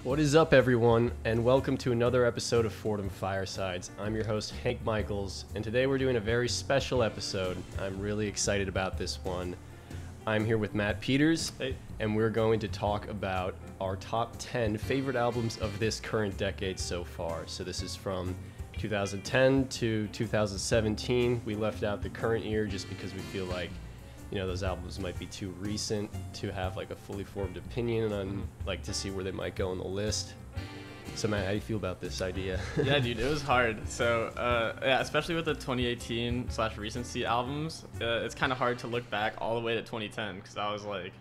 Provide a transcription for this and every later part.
What is up, everyone, and welcome to another episode of Fordham Firesides. I'm your host, Hank Michaels, and today we're doing a very special episode. I'm really excited about this one. I'm here with Matt Peters, Hey. and we're going to talk about our top 10 favorite albums of this current decade so far. So this is from 2010 to 2017. We left out the current year just because we feel like, those albums might be too recent to have like a fully formed opinion on, like, to see where they might go on the list. So Matt, how do you feel about this idea? Yeah, dude, it was hard. So, especially with the 2018/recency albums, it's kind of hard to look back all the way to 2010 because I was like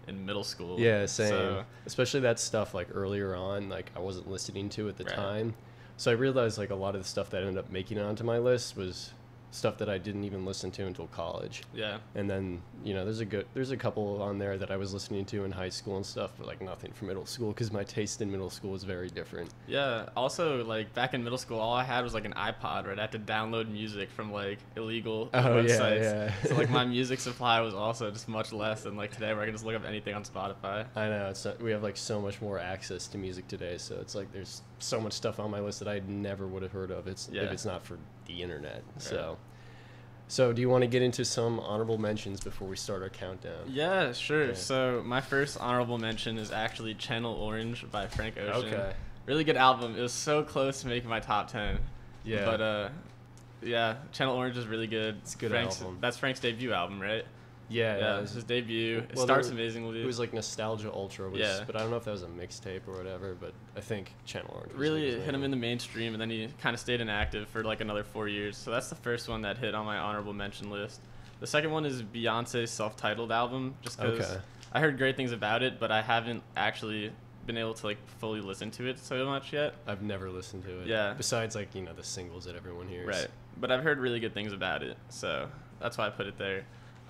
in middle school. Yeah, same. So, especially that stuff like earlier on, like I wasn't listening to at the Right. time. So I realized like a lot of the stuff that ended up making it onto my list was stuff that I didn't even listen to until college. yeah. And then, there's a couple on there that I was listening to in high school and stuff, but like nothing from middle school because my taste in middle school was very different. Yeah. Also, like back in middle school, all I had was like an iPod, right? I had to download music from like illegal websites. Yeah. So like my music supply was also just much less than like today, where I can just look up anything on Spotify. I know, we have like so much more access to music today, so it's like there's so much stuff on my list that I never would have heard of if it's not for the internet. Right. So do you want to get into some honorable mentions before we start our countdown? Yeah, sure. Okay. So my first honorable mention is actually Channel Orange by Frank Ocean. Okay. Really good album. It was so close to making my top 10. Yeah. But yeah, Channel Orange is really good. It's a good Frank's, album. That's Frank's debut album, right? Yeah. It's his debut. It Well, starts amazingly. It was like Nostalgia Ultra, Yeah. but I don't know if that was a mixtape or whatever, but I think Channel Orange was really like his hit him name. in the mainstream, and then he kind of stayed inactive for like another 4 years. So that's the first one that hit on my honorable mention list. The second one is Beyonce's self-titled album, just because Okay. I heard great things about it, but I haven't actually been able to like fully listen to it so much yet. I've never listened to it. Yeah. Besides like, the singles that everyone hears. Right. But I've heard really good things about it, so that's why I put it there.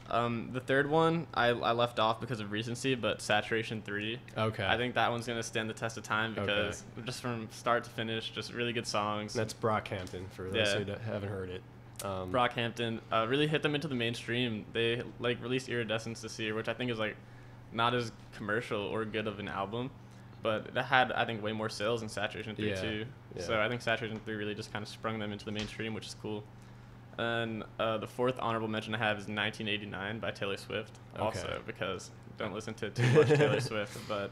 The third one I left off because of recency, but Saturation 3. Okay. I think that one's going to stand the test of time because just from start to finish, just really good songs. That's Brockhampton for those who haven't heard it. Brockhampton really hit them into the mainstream. They like released Iridescence this year, which I think is like not as commercial or good of an album, but that had, I think, way more sales than Saturation 3 too. Yeah. So I think Saturation 3 really just kind of sprung them into the mainstream, which is cool. And the fourth honorable mention I have is 1989 by Taylor Swift, also because don't listen to too much Taylor Swift, but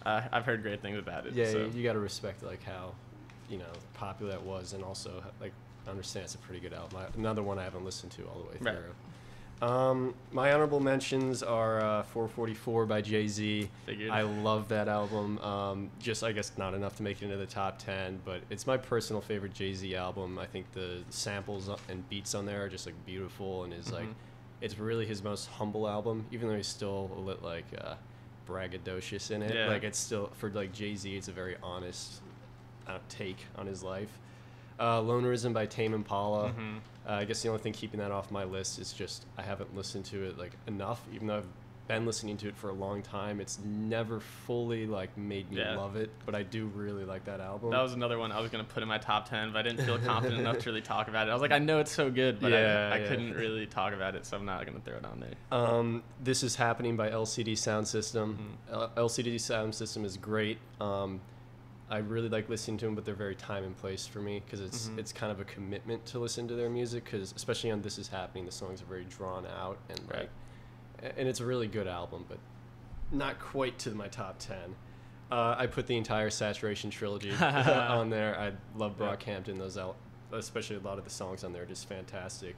I've heard great things about it. Yeah, so. you got to respect like how, popular that was, and also like understand it's a pretty good album. Another one I haven't listened to all the way through. Right. My honorable mentions are 444 by Jay-Z. Figured. I love that album. Just, I guess, not enough to make it into the top 10, but it's my personal favorite Jay-Z album. I think the samples and beats on there are just like beautiful, and is like, it's really his most humble album, even though he's still a little like braggadocious in it. Yeah. Like, it's still, for like Jay-Z, it's a very honest take on his life. Lonerism by Tame Impala. I guess the only thing keeping that off my list is just I haven't listened to it like enough, even though I've been listening to it for a long time. It's never fully like made me love it, but I do really like that album. That was another one I was going to put in my top 10, but I didn't feel confident enough to really talk about it. I was like, I know it's so good, but I couldn't really talk about it, so I'm not going to throw it on there. This Is Happening by LCD Sound System. LCD Sound System is great. I really like listening to them, but they're very time and place for me because it's kind of a commitment to listen to their music, because especially on This Is Happening, the songs are very drawn out and and it's a really good album, but not quite to my top 10. I put the entire Saturation trilogy on there. I love Brockhampton. Especially a lot of the songs on there are just fantastic.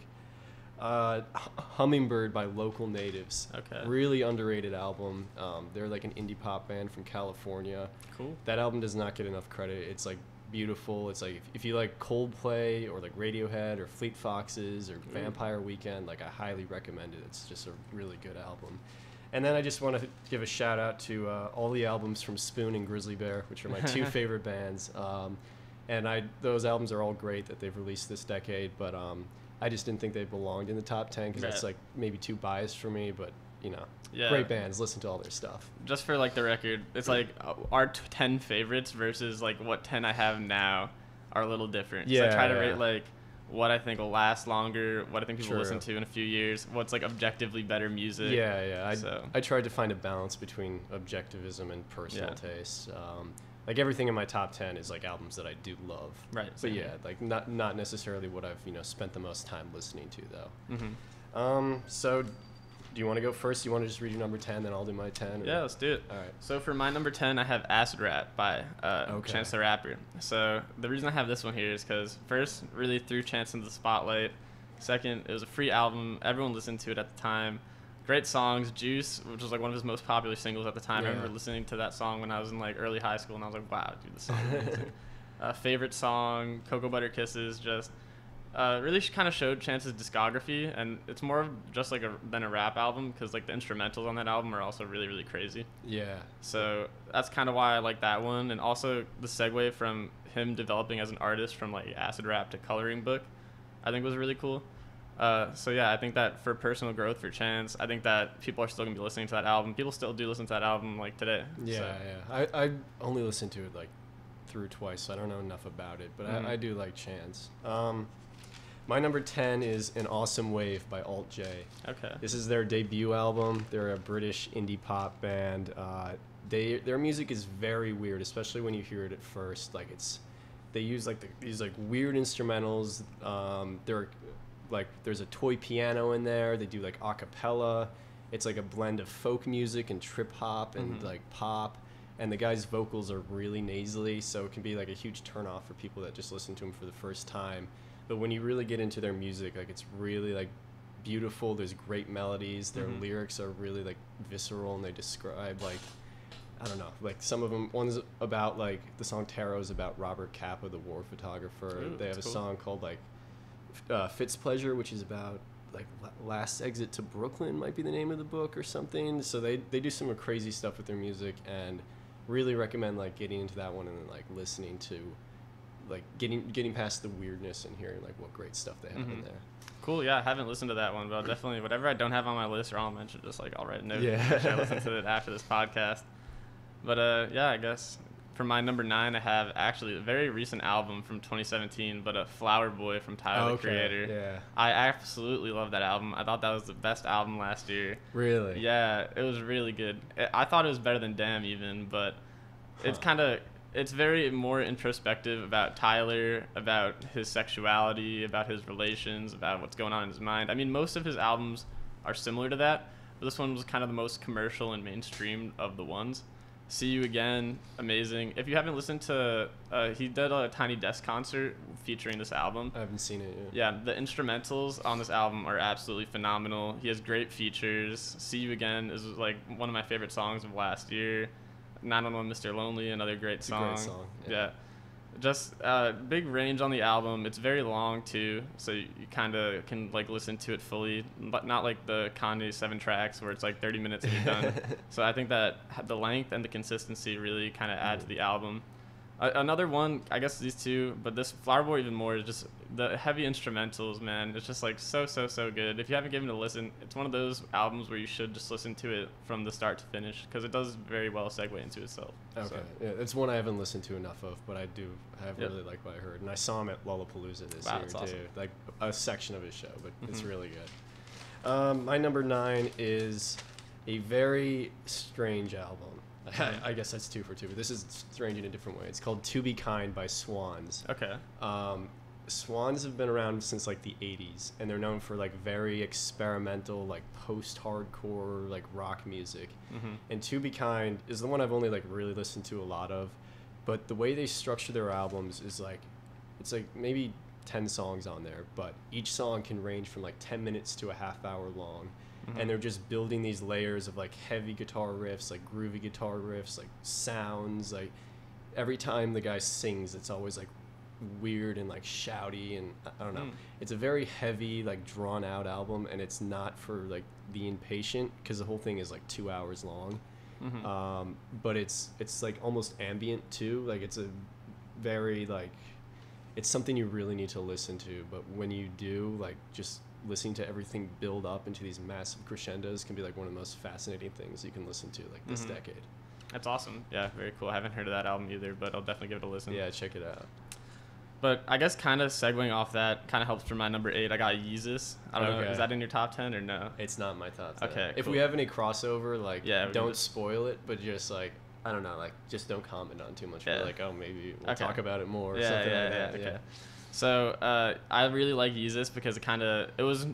Hummingbird by Local Natives. Okay. Really underrated album. They're like an indie pop band from California. Cool. That album does not get enough credit. It's like beautiful. It's like if you like Coldplay or like Radiohead or Fleet Foxes or Vampire Weekend, like I highly recommend it. It's just a really good album. And then I just want to give a shout out to all the albums from Spoon and Grizzly Bear, which are my two favorite bands. And those albums are all great that they've released this decade, but I just didn't think they belonged in the top 10 because that's like maybe too biased for me, but great bands. Listen to all their stuff. Just for like the record, it's like our 10 favorites versus like what 10 I have now are a little different. So I try to rate like what I think will last longer, what I think people will listen to in a few years, what's like objectively better music. I tried to find a balance between objectivism and personal taste. like everything in my top 10 is like albums that I do love. Right. But yeah, like not necessarily what I've spent the most time listening to though. So do you want to go first? Do you want to just read your number 10, then I'll do my 10? Yeah, let's do it. All right. So for my number 10, I have Acid Rap by Chance the Rapper. So the reason I have this one here is because first, really threw Chance into the spotlight. Second, it was a free album. Everyone listened to it at the time. Great songs. Juice, which was like one of his most popular singles at the time. I remember listening to that song when I was in like early high school, and I was like, wow, dude, this song is amazing. Favorite song, Cocoa Butter Kisses, just really kind of showed Chance's discography, and it's more of just like than a rap album, because like the instrumentals on that album are also really, really crazy. Yeah. So that's kind of why I like that one, and also the segue from him developing as an artist from like acid rap to coloring book, I think was really cool. So yeah, I think that for personal growth for Chance, I think that people are still gonna be listening to that album. People still do listen to that album like today. Yeah, so. yeah. I only listened to it like through twice, so I don't know enough about it, but I do like Chance. My number 10 is An Awesome Wave by Alt J. Okay. This is their debut album. They're a British indie pop band. Their music is very weird, especially when you hear it at first. Like they use like these like weird instrumentals. There's a toy piano in there. They do like a cappella. It's like a blend of folk music and trip hop and like pop. And the guy's vocals are really nasally, so it can be like a huge turnoff for people that just listen to him for the first time. But when you really get into their music, like it's really like beautiful. There's great melodies. Their lyrics are really like visceral, and they describe like, I don't know, like some of them. One's about like the song Tarot is about Robert Capa, the war photographer. Ooh, they have a cool. song called like Fitzpleasure, which is about like Last Exit to Brooklyn might be the name of the book or something. So they do some crazy stuff with their music, and really recommend like getting into that one and then like listening to like getting past the weirdness and hearing like what great stuff they have in there. Cool. Yeah, I haven't listened to that one, but I'll definitely, whatever I don't have on my list or I'll mention, just like I'll write a note. Yeah. I listen to it after this podcast. But yeah, I guess for my number 9, I have actually a very recent album from 2017, but a Flower Boy from Tyler, the Creator. Yeah. I absolutely love that album. I thought that was the best album last year. Really? Yeah, it was really good. I thought it was better than Damn even, but it's very more introspective about Tyler, about his sexuality, about his relations, about what's going on in his mind. I mean, most of his albums are similar to that, but this one was kind of the most commercial and mainstream of the ones. See You Again, amazing. If you haven't listened to, he did a Tiny Desk concert featuring this album. I haven't seen it yet. Yeah, the instrumentals on this album are absolutely phenomenal. He has great features. See You Again is like one of my favorite songs of last year. 911 Mr. Lonely, another great song. It's a great song. Yeah. Just big range on the album. It's very long too, so you kind of can like listen to it fully, but not like the Kanye 7 tracks where it's like 30 minutes and you're done. So I think that the length and the consistency really kind of add to the album. Another one, I guess these two, but this Flower Boy even more, is just the heavy instrumentals, man. It's just like so good. If you haven't given it a listen, it's one of those albums where you should just listen to it from the start to finish, because it does very well segue into itself. Okay. So. Yeah, it's one I haven't listened to enough of, but I really like what I heard. And I saw him at Lollapalooza this year, that's too. awesome. Like a section of his show, but it's really good. My number 9 is a very strange album. I guess that's 2 for 2, but this is strange in a different way. It's called To Be Kind by Swans. Okay. Swans have been around since like the 80s, and they're known for like very experimental, like post-hardcore, like rock music. And To Be Kind is the one I've only like really listened to a lot of, but the way they structure their albums is like, it's like maybe 10 songs on there, but each song can range from like 10 minutes to a half hour long. And they're just building these layers of like heavy guitar riffs, like groovy guitar riffs, like sounds. Like every time the guy sings, it's always like weird and like shouty, and I don't know. It's a very heavy, like drawn out album, and it's not for like the impatient, because the whole thing is like 2 hours long. But it's like almost ambient too. Like it's a very like, it's something you really need to listen to. But when you do, like just listening to everything build up into these massive crescendos can be like one of the most fascinating things you can listen to like this decade. That's awesome. Yeah, very cool. I haven't heard of that album either, but I'll definitely give it a listen. Yeah, check it out. But I guess kind of segueing off that kind of helps for my number 8. I got Yeezus. I don't know. Is that in your top 10 or no? It's not in my top 10. Okay, If cool. we have any crossover, like, Yeah, don't spoil it, but just like, I don't know, like just don't comment on too much. Yeah. We're like, oh, maybe we'll talk about it more or Yeah, something yeah, like that. okay. Yeah. So I really like Yeezus because it was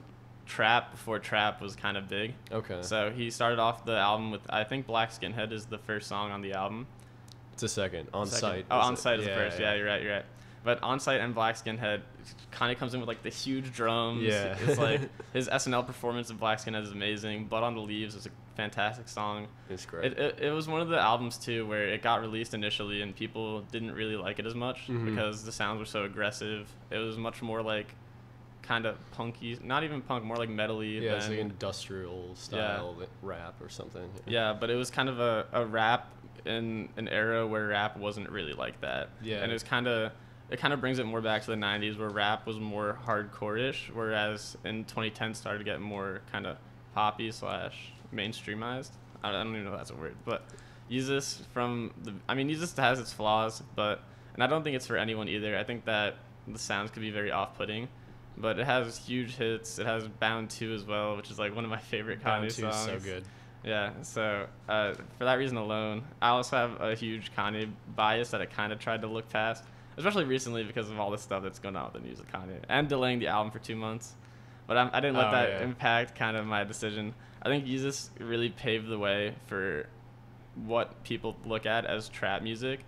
trap before trap was kind of big. Okay. So he started off the album with, I think Black Skinhead is the first song on the album. It's a second. On Site. Oh, On Site is the first. Yeah, you're right. But On Site and Black Skinhead kind of comes in with like the huge drums. Yeah. It's like his SNL performance of Black Skinhead is amazing. Blood on the Leaves is a fantastic song. It's great. It was one of the albums too where it got released initially and people didn't really like it as much because the sounds were so aggressive. It was much more like kind of punky, not even punk, more like metal-y. Yeah, it's like industrial style rap or something. Yeah, but it was kind of a rap in an era where rap wasn't really like that. Yeah. And it kind of brings it more back to the 90s where rap was more hardcore-ish, whereas in 2010 started to get more kind of poppy / mainstreamized. I don't even know if that's a word, but Yeezus Yeezus has its flaws, and I don't think it's for anyone either. I think that the sounds could be very off-putting, but it has huge hits. It has Bound 2 as well, which is like one of my favorite Kanye songs. Bound 2 is so good. Yeah, so for that reason alone, I also have a huge Kanye bias that I kind of tried to look past, especially recently because of all the stuff that's going on with the news of Kanye and delaying the album for 2 months. But I didn't let that impact kind of my decision. I think Yeezus really paved the way for what people look at as trap music,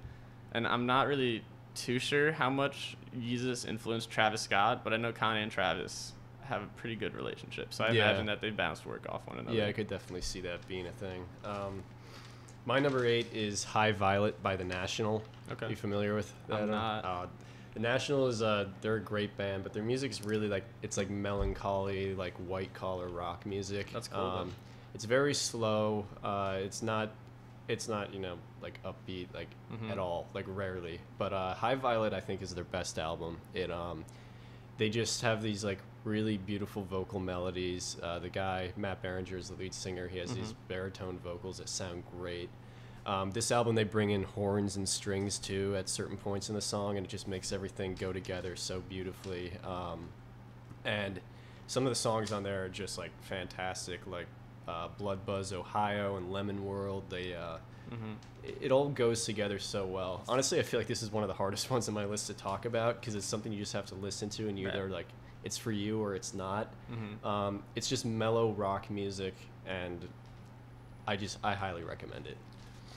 and I'm not really too sure how much Yeezus influenced Travis Scott, but I know Kanye and Travis have a pretty good relationship, so I imagine that they bounce work off one another. Yeah, I could definitely see that being a thing. My number 8 is High Violet by The National. Okay. Are you familiar with that? I'm not. The National is they're a great band, but their music is really it's like melancholy, like white collar rock music. That's cool. It's very slow. It's not like upbeat at all, like rarely. But High Violet I think is their best album. They just have these like really beautiful vocal melodies. The guy Matt Berenger is the lead singer. He has these baritone vocals that sound great. This album they bring in horns and strings too at certain points in the song, and it just makes everything go together so beautifully. And some of the songs on there are just like fantastic, like Blood Buzz Ohio and Lemon World. It all goes together so well. Honestly, I feel like this is one of the hardest ones on my list to talk about because it's something you just have to listen to and you either like it's for you or it's not. It's just mellow rock music, and I highly recommend it.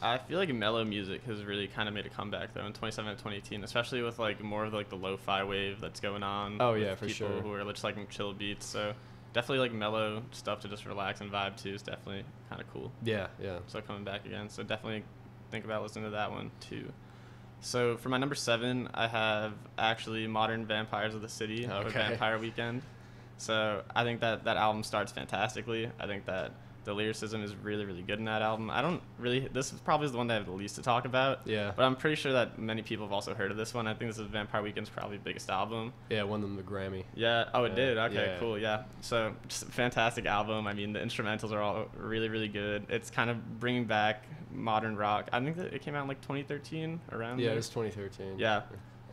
I feel like mellow music has really kind of made a comeback though in 2017 and 2018, especially with like more of like the lo-fi wave that's going on. Oh yeah, for sure. People who are just like chill beats. So definitely like mellow stuff to just relax and vibe to is definitely kind of cool. Yeah. So coming back again. So definitely think about listening to that one too. So for my number 7, I have actually Modern Vampires of the City by Vampire Weekend. So I think that album starts fantastically. I think that the lyricism is really, really good in that album. This is probably the one that I have the least to talk about. Yeah. But I'm pretty sure that many people have also heard of this one. I think this is Vampire Weekend's probably biggest album. Yeah, won them the Grammy. Yeah. Oh, it did? Okay, yeah. Cool. Yeah. So just a fantastic album. I mean, the instrumentals are all really, really good. It's kind of bringing back modern rock. I think that it came out in like 2013 around Yeah, there. it was 2013. Yeah.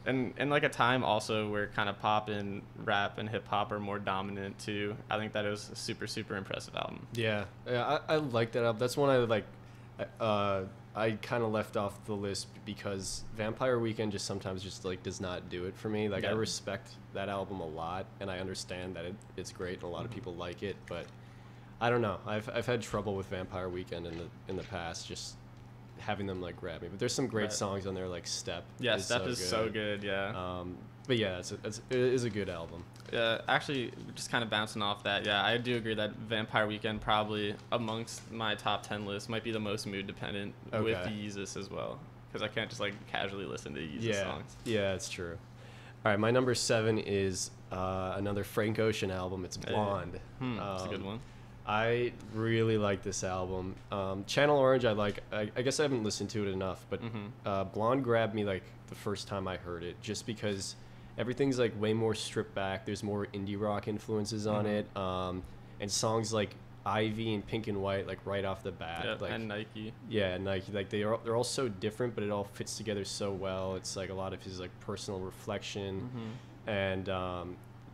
And like a time also where kind of pop and rap and hip hop are more dominant too. I think that is a super, super impressive album. Yeah, I like that album. That's one I like. I kind of left off the list because Vampire Weekend just sometimes just like does not do it for me. Like I respect that album a lot, and I understand that it's great and a lot of people like it, but I don't know. I've had trouble with Vampire Weekend in the past, just having them like grab me. But there's some great songs on there, like Step. Yeah, Step is so good. Yeah. But yeah, it is a good album. Actually, just kind of bouncing off that, yeah, I do agree that Vampire Weekend probably amongst my top 10 list might be the most mood dependent with Yeezus as well, because I can't just like casually listen to Yeezus songs. Yeah, it's true. All right, my number 7 is another Frank Ocean album. It's Blonde. That's a good one. I really like this album. Channel Orange, I guess I haven't listened to it enough, but Blonde grabbed me like the first time I heard it, just because everything's like way more stripped back. There's more indie rock influences on it, and songs like Ivy and Pink and White, like right off the bat. Like, and Nike. Yeah, Nike. Like they're all so different, but it all fits together so well. It's like a lot of his like personal reflection, and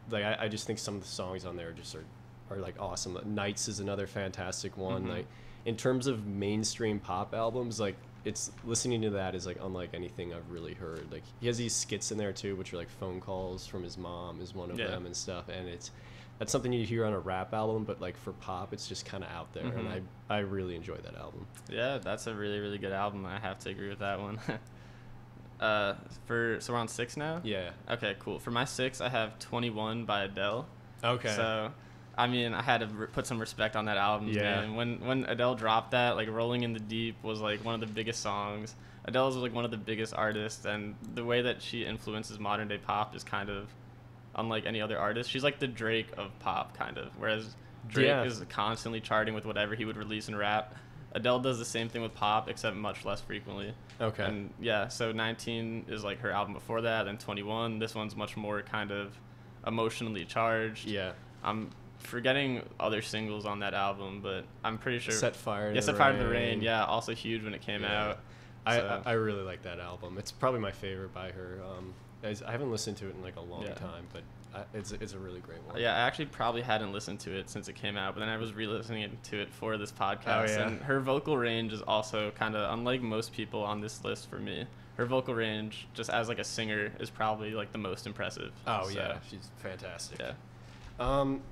like I just think some of the songs on there just are are like awesome. Nights is another fantastic one. Mm-hmm. Like in terms of mainstream pop albums, like it's listening to that is like unlike anything I've really heard. Like he has these skits in there too, which are like phone calls from his mom is one of them and stuff, and that's something you hear on a rap album, but like for pop it's just kind of out there. Mm-hmm. And I really enjoy that album. Yeah, that's a really, really good album. I have to agree with that one. So we're on 6 now? Yeah. Okay, cool. For my 6, I have 21 by Adele. Okay. So, I mean, I had to put some respect on that album. Yeah. Man. When Adele dropped that, like, Rolling in the Deep was, like, one of the biggest songs. Adele's, like, one of the biggest artists, and the way that she influences modern-day pop is kind of unlike any other artist. She's, like, the Drake of pop, kind of, whereas Drake is constantly charting with whatever he would release in rap. Adele does the same thing with pop, except much less frequently. Okay. And yeah, so 19 is like her album before that, then 21. This one's much more kind of emotionally charged. Yeah. I'm forgetting other singles on that album, but I'm pretty sure. Set Fire to the Rain. Yeah, also huge when it came out. So. I really like that album. It's probably my favorite by her. I haven't listened to it in like a long time, but it's a really great one. Yeah, I actually probably hadn't listened to it since it came out, but then I was re-listening to it for this podcast. Oh, yeah. And her vocal range is also kind of unlike most people on this list for me. Her vocal range, just as like a singer, is probably like the most impressive. Oh, so, yeah, she's fantastic. Yeah.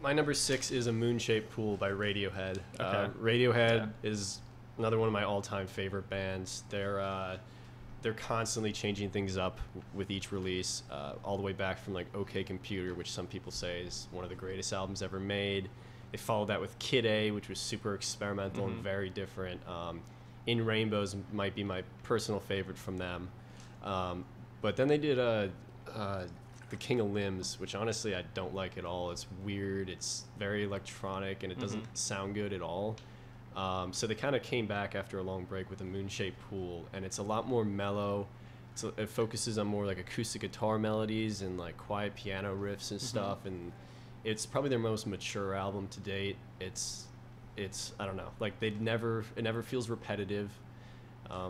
My number 6 is A Moon-Shaped Pool by Radiohead. Okay. Radiohead is another one of my all-time favorite bands. They're constantly changing things up with each release, all the way back from like OK Computer, which some people say is one of the greatest albums ever made. They followed that with Kid A, which was super experimental and very different. In Rainbows might be my personal favorite from them. But then they did The King of Limbs, which honestly I don't like at all. It's weird, it's very electronic, and it doesn't sound good at all. So they kind of came back after a long break with A Moon-Shaped Pool, and it's a lot more mellow. It focuses on more like acoustic guitar melodies and like quiet piano riffs and stuff, and it's probably their most mature album to date. It's I don't know, like it never feels repetitive.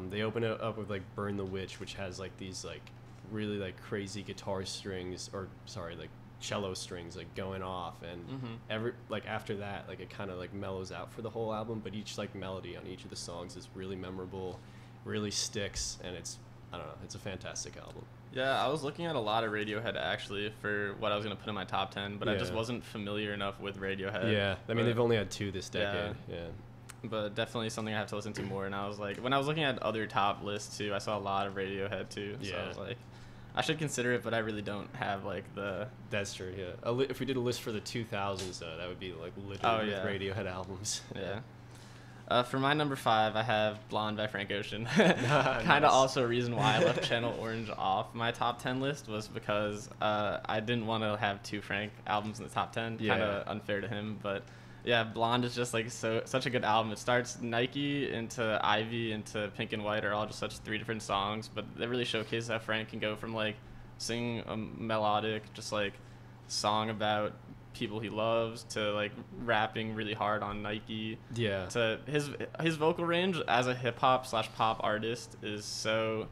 They open it up with like Burn the Witch, which has like these like really like crazy guitar strings, or sorry, like cello strings like going off, and after that, like it kind of like mellows out for the whole album, but each like melody on each of the songs is really memorable, really sticks, and it's a fantastic album. Yeah, I was looking at a lot of Radiohead actually for what I was going to put in my top 10, but I just wasn't familiar enough with Radiohead. Yeah, I mean, they've only had 2 this decade. Yeah. But definitely something I have to listen to more. And I was like, when I was looking at other top lists too, I saw a lot of Radiohead too. So I was like, I should consider it, but I really don't have like the. That's true. Yeah. If we did a list for the 2000s, though, that would be like littered with Radiohead albums. Yeah. For my number 5, I have Blonde by Frank Ocean. Kind of also a reason why I left Channel Orange off my top 10 list was because I didn't want to have 2 Frank albums in the top 10. Kind of unfair to him, but yeah, Blonde is just like such a good album. It starts Nike into Ivy into Pink and White are all just such 3 different songs, but they really showcase how Frank can go from like singing a melodic, just like song about people he loves to like rapping really hard on Nike. Yeah. To his vocal range as a hip hop / pop artist is so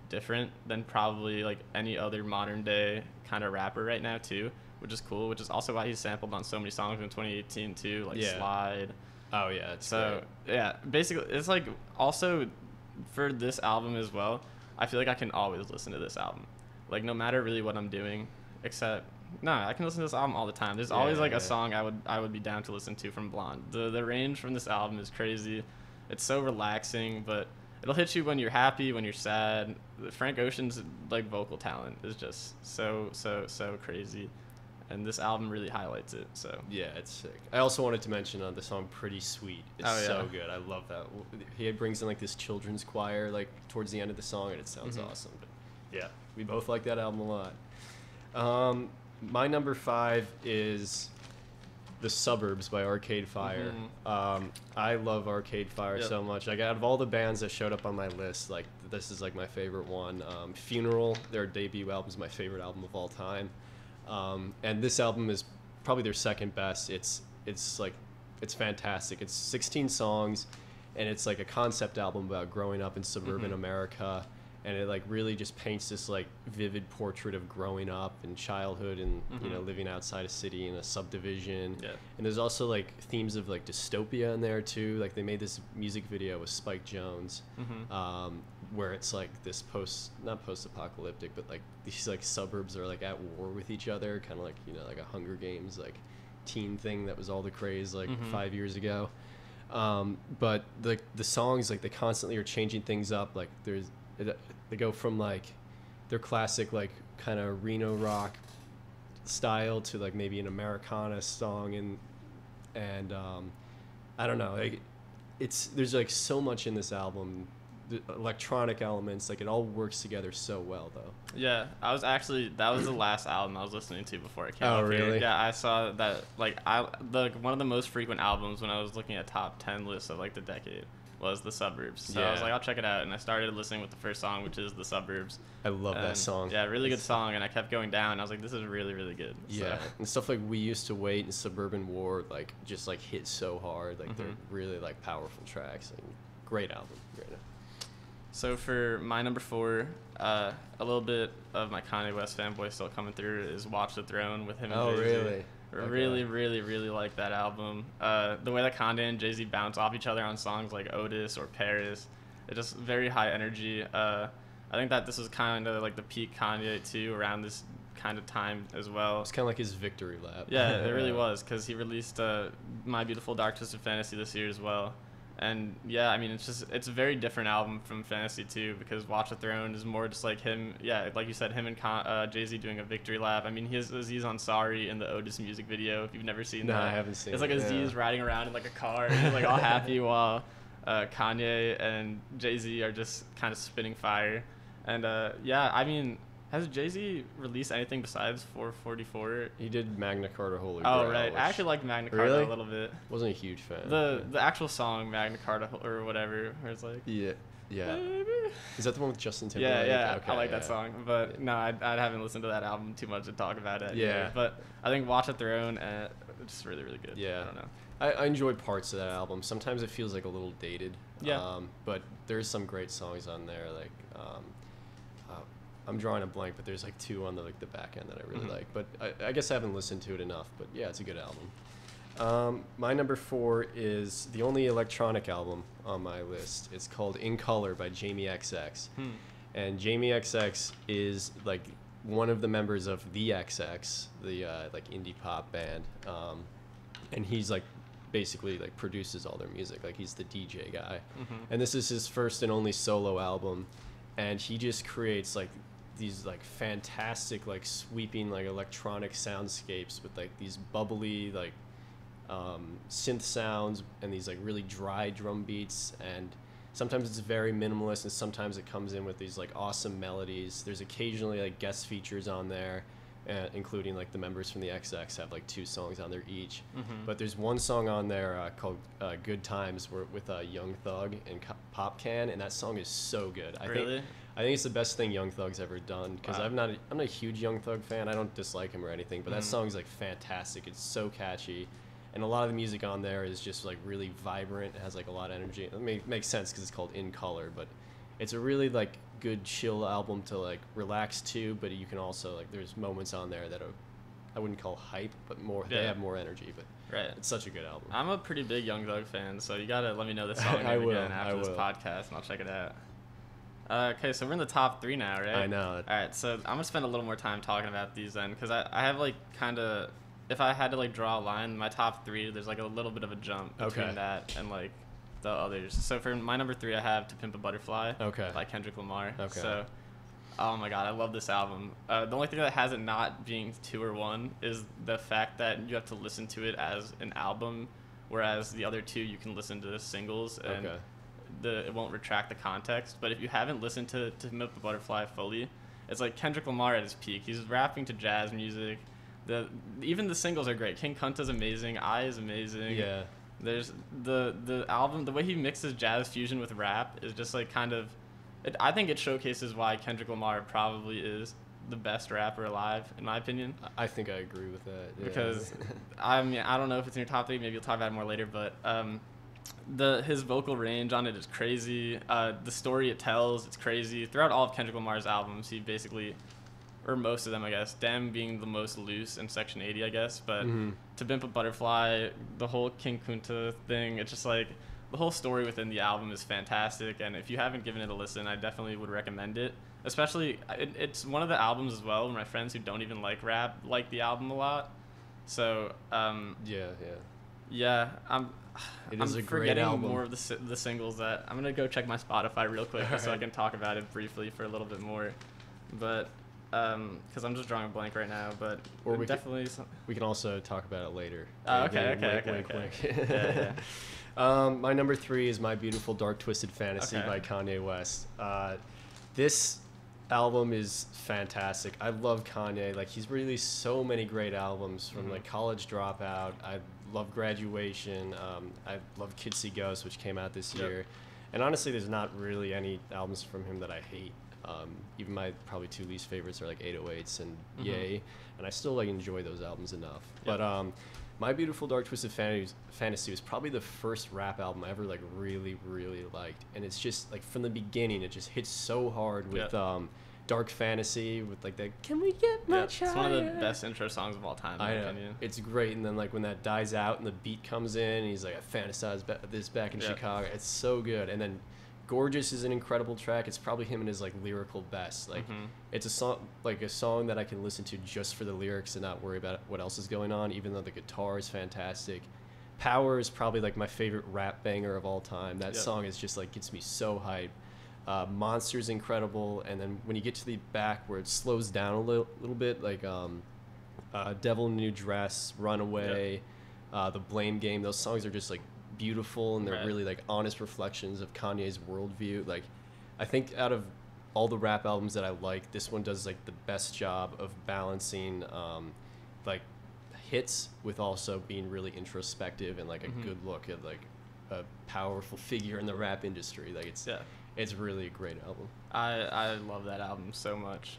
different than probably like any other modern day kind of rapper right now too, which is cool, which is also why he's sampled on so many songs in 2018 too, like Slide. Oh yeah, it's so great. Yeah, basically it's like also for this album as well, I feel like I can always listen to this album, like no matter really what I'm doing, except no, I can listen to this album all the time. There's always like a song I would be down to listen to from Blonde. The range from this album is crazy. It's so relaxing, but it'll hit you when you're happy, when you're sad. Frank Ocean's like vocal talent is just so crazy, and this album really highlights it. So yeah, it's sick. I also wanted to mention the song Pretty Sweet. It's so good. I love that. He brings in like this children's choir like towards the end of the song, and it sounds awesome. But yeah, we both like that album a lot. My number 5 is The Suburbs by Arcade Fire. I love Arcade Fire so much. Like out of all the bands that showed up on my list, like this is like my favorite one. Funeral, their debut album, is my favorite album of all time. And this album is probably their second best. It's fantastic. It's 16 songs, and it's like a concept album about growing up in suburban America. and it like really just paints this like vivid portrait of growing up and childhood and you know, living outside a city in a subdivision. Yeah. And there's also like themes of like dystopia in there too. Like they made this music video with Spike Jonze, where it's like this not post-apocalyptic, but like these like suburbs are like at war with each other, kind of like, you know, like a Hunger Games like teen thing that was all the craze like 5 years ago. But the songs, like they constantly are changing things up. Like they go from like their classic like kind of Reno rock style to like maybe an Americana song, and I don't know, like there's like so much in this album, the electronic elements, like it all works together so well though. Yeah, that was the last album I was listening to before it came Oh, out really? here. Yeah, I saw that, like, one of the most frequent albums when I was looking at top 10 lists of, like, the decade was The Suburbs. So I was like, I'll check it out, and I started listening with the first song, which is The Suburbs. I love that song. Yeah, really good song, and I kept going down, and I was like, this is really, really good. Yeah, so. And stuff like We Used to Wait and Suburban War, like, just, like, hit so hard. Like, they're really, like, powerful tracks. Like, great album. Great album. So for my number 4, a little bit of my Kanye West fanboy still coming through is Watch the Throne with him and Jay-Z. Really? Okay. Really, really, really like that album. The way that Kanye and Jay-Z bounce off each other on songs like Otis or Paris, it's just very high energy. I think that this was kind of like the peak Kanye too, around this kind of time as well. It's kind of like his victory lap. Yeah, it really was, because he released My Beautiful Dark Twisted Fantasy this year as well. And yeah, I mean, it's a very different album from Fantasy 2, because Watch the Throne is more just like him, yeah, like you said, him and Jay-Z doing a victory lap. I mean, he has Aziz Ansari in the Otis music video, if you've never seen that. No, I haven't seen it. It's like Aziz riding around in like a car, and he's like all happy, while Kanye and Jay-Z are just kind of spitting fire. And yeah, I mean, has Jay-Z released anything besides 444? He did Magna Carta Holy Oh, Grail, right. I actually like Magna Carta a little bit. Wasn't a huge fan. The actual song Magna Carta or whatever, where it's like, yeah. Baby. Is that the one with Justin Yeah, Timberlake? yeah. Okay, I like that song, but no, I haven't listened to that album too much to talk about it. Yeah. Anyway. But I think Watch the Throne, it's just really, really good. Yeah. I don't know. I enjoy parts of that album. Sometimes it feels like a little dated. Yeah. But there's some great songs on there. Like, I'm drawing a blank, but there's like 2 on the back end that I really like. But I guess I haven't listened to it enough. But yeah, it's a good album. My number 4 is the only electronic album on my list. It's called In Color by Jamie XX. And Jamie XX is like one of the members of the XX, the like indie pop band. And he's like basically like produces all their music. Like he's the DJ guy. And this is his first and only solo album. And he just creates like these like fantastic like sweeping like electronic soundscapes with like these bubbly like synth sounds and these like really dry drum beats, and sometimes it's very minimalist and sometimes it comes in with these like awesome melodies. There's occasionally like guest features on there, including like the members from the XX have like 2 songs on there each. But there's one song on there called Good Times with Young Thug and Pop Can, and that song is so good. I think it's the best thing Young Thug's ever done, because I'm not a huge Young Thug fan. I don't dislike him or anything, but that song's like fantastic. It's so catchy, and a lot of the music on there is just like really vibrant. It has like a lot of energy. It makes sense because it's called In Color, but it's a really like good chill album to like relax to. But you can also like, there's moments on there that I wouldn't call hype, but they have more energy. But it's such a good album. I'm a pretty big Young Thug fan, so you gotta let me know this song again after this podcast, and I'll check it out. Okay, so we're in the top 3 now, right? I know. All right, so I'm gonna spend a little more time talking about these then, because I have like kind of, if I had to like draw a line, my top 3, there's like a little bit of a jump between that and like the others. So for my number 3, I have To Pimp a Butterfly by Kendrick Lamar. Okay. So, oh my God, I love this album. The only thing that has it not being 2 or 1 is the fact that you have to listen to it as an album, whereas the other 2 you can listen to singles and it won't retract the context. But if you haven't listened to Pimp a Butterfly fully, it's like Kendrick Lamar at his peak. He's rapping to jazz music. Even the singles are great. King Kunta's amazing. I is amazing. Yeah. There's the album, the way he mixes jazz fusion with rap is just like kind of, I think it showcases why Kendrick Lamar probably is the best rapper alive, in my opinion. I think I agree with that. Yeah. Because I mean, I don't know if it's in your top 3. Maybe you'll talk about it more later. But his vocal range on it is crazy. The story it tells, it's crazy. Throughout all of Kendrick Lamar's albums, he basically, or most of them, I guess, Dem being the most loose in Section 80, I guess, but To Pimp a Butterfly, the whole King Kunta thing, it's just like, the whole story within the album is fantastic, and if you haven't given it a listen, I definitely would recommend it. Especially, it's one of the albums as well where my friends who don't even like rap like the album a lot. So, yeah, I'm forgetting more of the singles that I'm gonna go check my Spotify real quick so I can talk about it briefly for a little bit more, but because I'm just drawing a blank right now, but or we can also talk about it later. Okay. My number 3 is My Beautiful Dark Twisted Fantasy by Kanye West. This album is fantastic. I love Kanye. Like, he's released so many great albums, from like College Dropout. I love Graduation. I love Kids See Ghosts, which came out this year. And honestly, there's not really any albums from him that I hate. Even my probably 2 least favorites are like 808s and Yay, and I still like enjoy those albums enough. But My Beautiful Dark Twisted Fantasy was probably the first rap album I ever like really liked, and it's just like from the beginning it just hits so hard with dark fantasy, with like that "Can we get much higher?" It's one of the best intro songs of all time, in my opinion. It's great, and then like when that dies out and the beat comes in, and he's like, "I fantasized this back in Chicago." It's so good, and then Gorgeous is an incredible track. It's probably him and his like lyrical best. Like it's a song that I can listen to just for the lyrics and not worry about what else is going on, even though the guitar is fantastic. Power is probably like my favorite rap banger of all time. That song is just like gets me so hyped. Monster's incredible, and then when you get to the back where it slows down a little bit, like Devil in a New Dress, Runaway, The Blame Game, those songs are just like beautiful, and they're really like honest reflections of Kanye's worldview. Like, I think out of all the rap albums that I like, this one does like the best job of balancing like hits with also being really introspective and like a good look at like a powerful figure in the rap industry. Like it's really a great album. I love that album so much.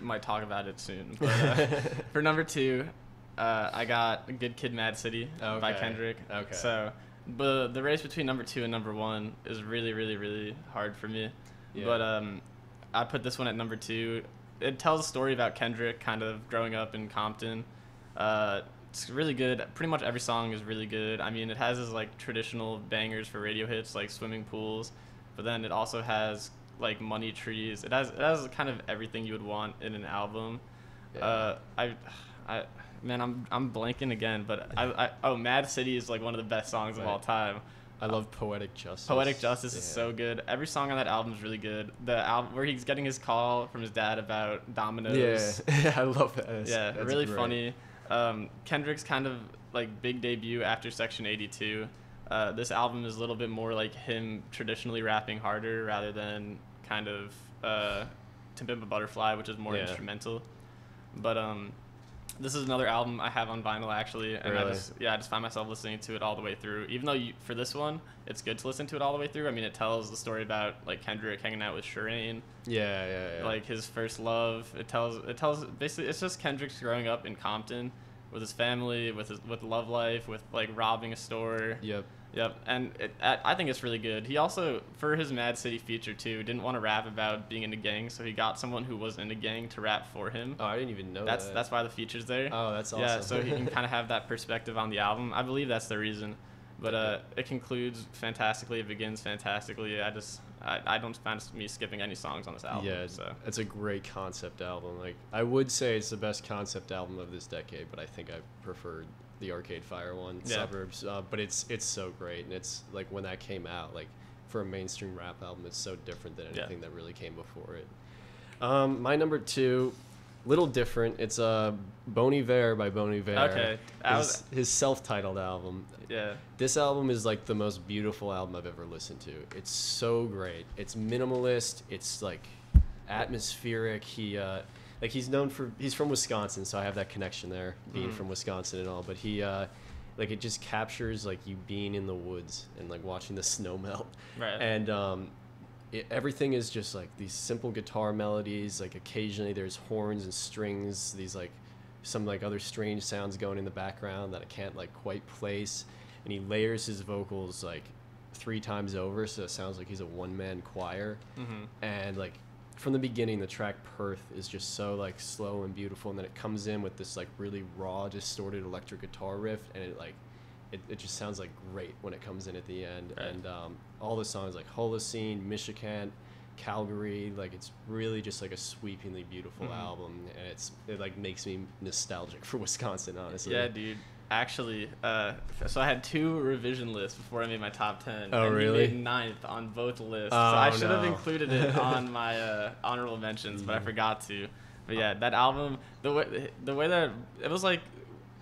Might talk about it soon, but for number 2, I got Good Kid, Mad City by Kendrick. So, but the race between number 2 and number 1 is really hard for me. But I put this one at number 2. It tells a story about Kendrick kind of growing up in Compton. It's really good. Pretty much every song is really good. I mean, it has his like traditional bangers for radio hits like Swimming Pools, but then it also has like Money Trees. It has kind of everything you would want in an album. Man, I'm blanking again, but Mad City is like one of the best songs of all time. I love Poetic Justice. Poetic Justice is so good. Every song on that album is really good. The album where he's getting his call from his dad about dominoes. Yeah, I love that. That's really great. Funny. Kendrick's kind of like big debut after Section 82. This album is a little bit more like him traditionally rapping harder rather than kind of To Pimp a Butterfly, which is more instrumental. But this is another album I have on vinyl, actually, and I just find myself listening to it all the way through. Even though for this one, it's good to listen to it all the way through. I mean, it tells the story about like Kendrick hanging out with Shireen. Like his first love. It tells basically it's just Kendrick's growing up in Compton with his family, with love life, with like robbing a store. Yep, and I think it's really good. He also, for his Mad City feature too, didn't want to rap about being in a gang, so he got someone who was in a gang to rap for him. Oh, I didn't even know that. That's why the feature's there. Oh, that's awesome. Yeah, so he can kind of have that perspective on the album. I believe that's the reason. But it concludes fantastically. It begins fantastically. I don't find me skipping any songs on this album. Yeah, it's a great concept album. Like, I would say it's the best concept album of this decade, but I think I preferred the Arcade Fire one, Suburbs. But it's so great, and it's like when that came out, like for a mainstream rap album, it's so different than anything that really came before it. My number 2, little different. It's Bon Iver by Bon Iver. Okay, his self-titled album. Yeah, this album is like the most beautiful album I've ever listened to. It's so great. It's minimalist. It's like atmospheric. He's from Wisconsin, so I have that connection there, being from Wisconsin and all. But he like it just captures like you being in the woods and like watching the snow melt. Right. And everything is just like these simple guitar melodies. Like occasionally there's horns and strings. These like some like other strange sounds going in the background that I can't like quite place. and he layers his vocals like 3 times over, so it sounds like he's a one-man choir. And like from the beginning, the track Perth is just so like slow and beautiful, and then it comes in with this like really raw, distorted electric guitar riff, and it just sounds like great when it comes in at the end. Right. And all the songs like Holocene, Michigan, Calgary, like it's really just like a sweepingly beautiful album, and it like makes me nostalgic for Wisconsin, honestly. Yeah, dude. Actually, so I had 2 revision lists before I made my top 10. Oh, and really? He made 9th on both lists. Oh, so I should have no. included it on my honorable mentions, but I forgot to. But yeah, that album, the way that it was like,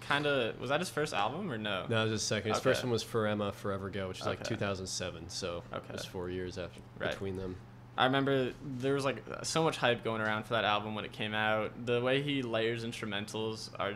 kind of, was that his first album or no? No, it was his second. His first one was For Emma, Forever Go, which is like Okay. 2007. So it was 4 years after between them. I remember there was like so much hype going around for that album when it came out. The way he layers instrumentals are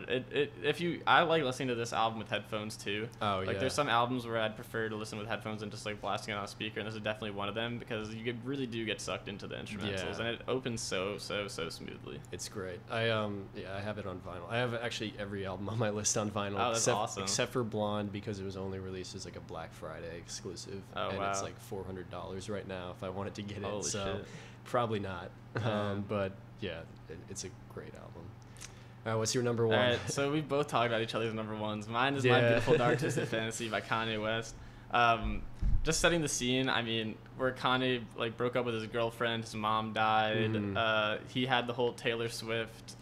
I like listening to this album with headphones too. Oh, like yeah. there's some albums where I'd prefer to listen with headphones and just like blasting it on a speaker, and this is definitely one of them because really do get sucked into the instrumentals, and it opens so smoothly. It's great. I have it on vinyl. I have actually every album on my list on vinyl. Oh, that's awesome. Except for Blonde, because it was only released as like a Black Friday exclusive. Oh, and wow. it's like $400 right now if I wanted to get it. Holy so shit. probably not. But yeah, it's a great album. All right, what's your number one? All right, so we both talked about each other's number ones. Mine is My Beautiful Dark Twisted Fantasy by Kanye West. Just setting the scene, I mean, where Kanye like broke up with his girlfriend, his mom died. He had the whole Taylor Swift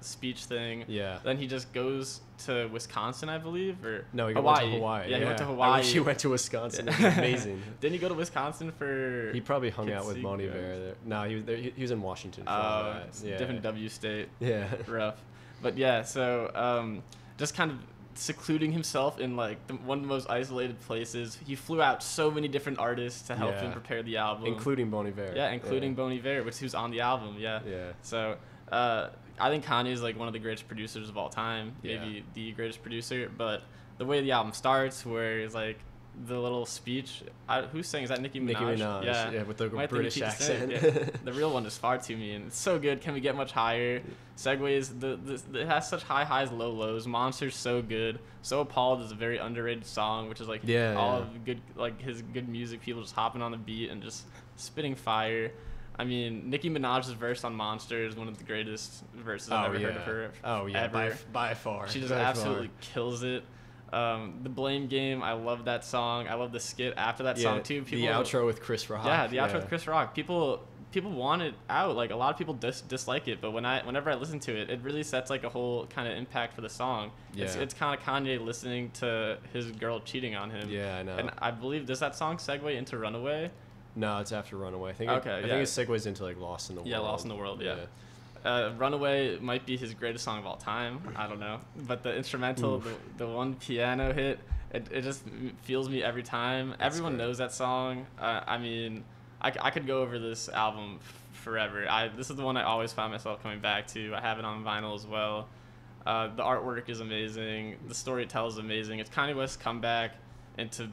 speech thing. Yeah. Then he just goes to Wisconsin, I believe, or No, he Hawaii. went to Hawaii. Yeah, he went to Hawaii. I wish he went to Wisconsin. It was amazing. Didn't he go to Wisconsin for? He probably hung out with Kitsy Bon Iver Ghost? there. No, he was there. He was in Washington. For all that. Yeah. Different W state. Yeah. Rough. But yeah, so just kind of secluding himself in like one of the most isolated places. He flew out so many different artists to help him prepare the album, including Bon Iver. Yeah, including Bon Iver, which he was on the album. Yeah. Yeah. So I think Kanye is like one of the greatest producers of all time, maybe the greatest producer. But the way the album starts, where it's like the little speech, who's saying, is that Nicki Minaj? Nicki Minaj, yeah, with the British accent. The real one is far too mean. It's so good. Can we get much higher? Segues. It has such high highs, low lows. Monster's so good. So Appalled is a very underrated song, which is like of good, like his good music. People just hopping on the beat and just spitting fire. I mean, Nicki Minaj's verse on Monster is one of the greatest verses I've ever heard of her. Oh yeah, ever. By far. She just absolutely kills it. The Blame Game, I love that song. I love the skit after that song too. The outro with Chris Rock. Yeah, the outro with Chris Rock. People want it out. Like a lot of people dislike it, but whenever I listen to it, it really sets like a whole kind of impact for the song. Yeah. It's kind of Kanye listening to his girl cheating on him. Yeah, I know. And I believe, does that song segue into Runaway? No, it's after Runaway. I think I think it segues into like Lost in the World. Yeah, Lost in the World. Yeah. Runaway might be his greatest song of all time. I don't know, but the instrumental, the one piano hit, it just feels me every time. That's Everyone knows that song. I mean, I could go over this album forever. This is the one I always find myself coming back to. I have it on vinyl as well. The artwork is amazing. The story it tells is amazing. It's Kanye West's comeback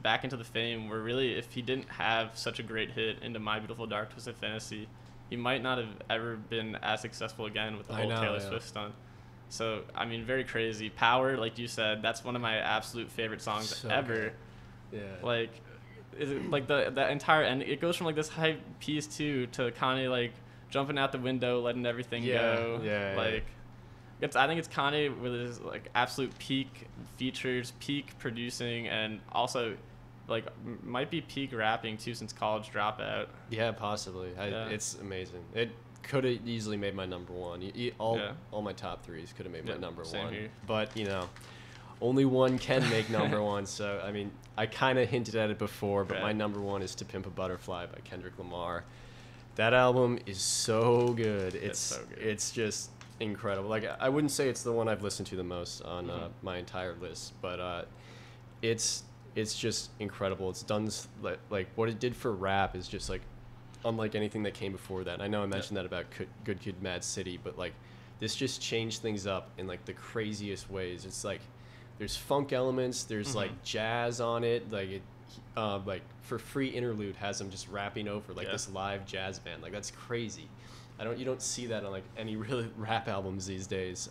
back into the fame, where really, if he didn't have such a great hit into My Beautiful Dark Twisted Fantasy, he might not have ever been as successful again with the whole Taylor Swift stunt. So, I mean, very crazy. Power, like you said, that's one of my absolute favorite songs ever. Good. Yeah. Like the entire end, it goes from like this hype piece to Kanye like jumping out the window, letting everything go. Yeah. I think it's Kanye with his like absolute peak features, peak producing, and also like might be peak rapping too since College Dropout. Yeah, possibly. It's amazing. It could have easily made my number one. All my top threes could have made my number one. Here. But only one can make number one. So I mean, I kind of hinted at it before, but my number one is To Pimp a Butterfly by Kendrick Lamar. That album is so good. It's so good. It's just incredible. Like, I wouldn't say it's the one I've listened to the most on my entire list, but it's just incredible. It's done like what it did for rap is just like unlike anything that came before that. I know I mentioned that about Good Kid, Mad City, but like this just changed things up in like the craziest ways. It's like there's funk elements, there's like jazz on it, like it like for Free Interlude has him just rapping over like this live jazz band. Like that's crazy. You don't see that on like any really rap albums these days.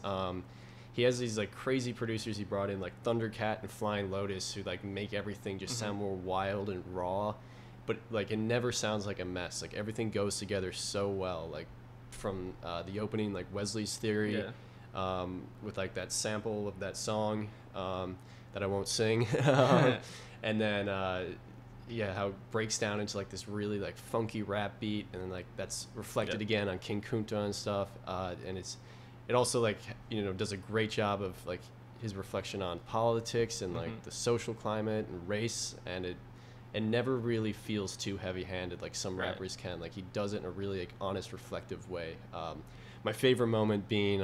he has these like crazy producers he brought in, like Thundercat and Flying Lotus, who like make everything just sound more wild and raw, but like it never sounds like a mess. Like everything goes together so well. Like from the opening, like Wesley's Theory, with like that sample of that song that I won't sing, and then how it breaks down into like this really like funky rap beat, and then like that's reflected again on King Kunta and stuff, and it also like does a great job of like his reflection on politics and like the social climate and race, and it never really feels too heavy-handed like some rappers can. Like he does it in a really like honest, reflective way. My favorite moment being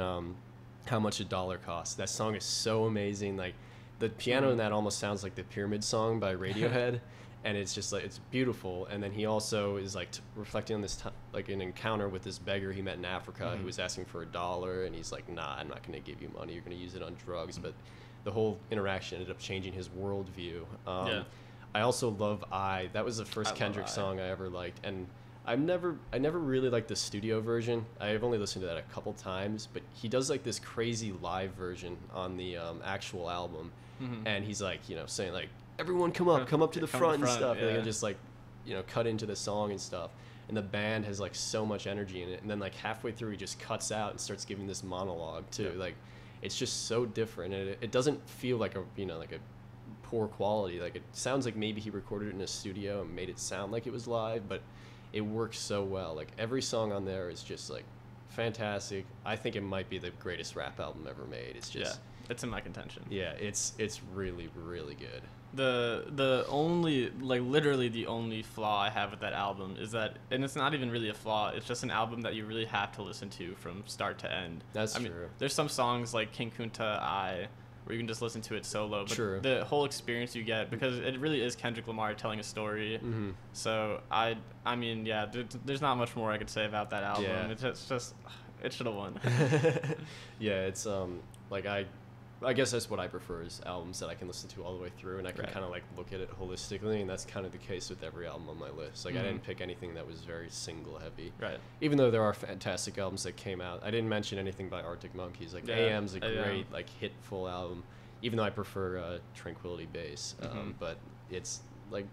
How Much a Dollar Costs. That song is so amazing. Like the piano in that almost sounds like the Pyramid Song by Radiohead. And it's just like, it's beautiful. And then he also is like reflecting on this like an encounter with this beggar he met in Africa who was asking for $1, and he's like, nah, I'm not going to give you money, you're going to use it on drugs. But the whole interaction ended up changing his worldview. I also love that was the first Kendrick song I ever liked, and I never really liked the studio version. I've only listened to that a couple times, but he does like this crazy live version on the actual album, and he's like saying like, everyone come up to the front and stuff, and they just like cut into the song and stuff, and the band has like so much energy in it, and then like halfway through he just cuts out and starts giving this monologue too. Like it's just so different, and it doesn't feel like a like a poor quality. Like it sounds like maybe he recorded it in a studio and made it sound like it was live, but it works so well. Like every song on there is just like fantastic. I think it might be the greatest rap album ever made. It's just it's in my contention. Yeah, it's really, really good. The only, like literally the only flaw I have with that album is that, and it's not even really a flaw, it's just an album that you really have to listen to from start to end. That's true. I mean, there's some songs like King Kunta where you can just listen to it solo, but the whole experience you get, because it really is Kendrick Lamar telling a story. So I mean, there's not much more I could say about that album. It's just it should have won. It's like I guess that's what I prefer, is albums that I can listen to all the way through, and I can kind of like look at it holistically, and that's kind of the case with every album on my list. Like I didn't pick anything that was very single heavy. Right. Even though there are fantastic albums that came out, I didn't mention anything by Arctic Monkeys. Like AM's a great like hitful album, even though I prefer Tranquility Base. But it's like,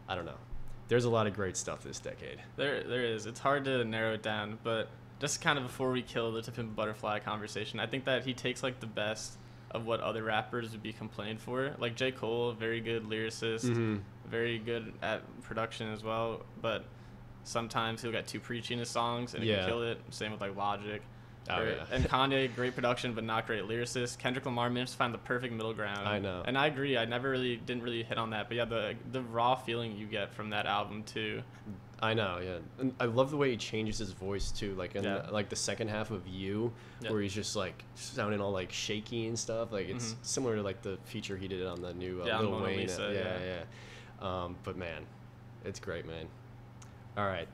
I don't know. There's a lot of great stuff this decade. There is. It's hard to narrow it down, but just kind of before we kill the To Pimp a Butterfly conversation, I think that he takes like the best of what other rappers would be complained for. Like J. Cole, very good lyricist, very good at production as well, but sometimes he'll get too preachy in his songs and he can kill it. Same with like Logic. And Kanye, great production but not great lyricist. Kendrick Lamar managed to find the perfect middle ground. I know. And I agree, I didn't really hit on that, but the raw feeling you get from that album too. I know, and I love the way he changes his voice too. Like in like the second half of You, where he's just like sounding all like shaky and stuff. Like it's similar to like the feature he did on the new Lil Wayne. Lisa, but man, it's great, man. All right,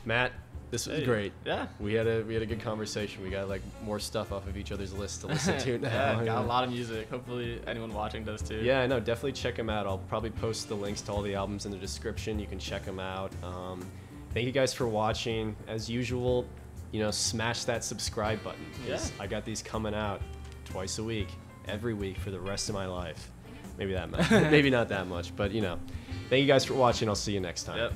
Matt, this was great. Yeah, we had a good conversation. We got like more stuff off of each other's list to listen to now. Got a lot of music. Hopefully anyone watching does too. Yeah, I know. Definitely check them out. I'll probably post the links to all the albums in the description. You can check them out. Thank you guys for watching. As usual, smash that subscribe button. I got these coming out twice a week, every week for the rest of my life. Maybe that much. Maybe not that much, but thank you guys for watching. I'll see you next time.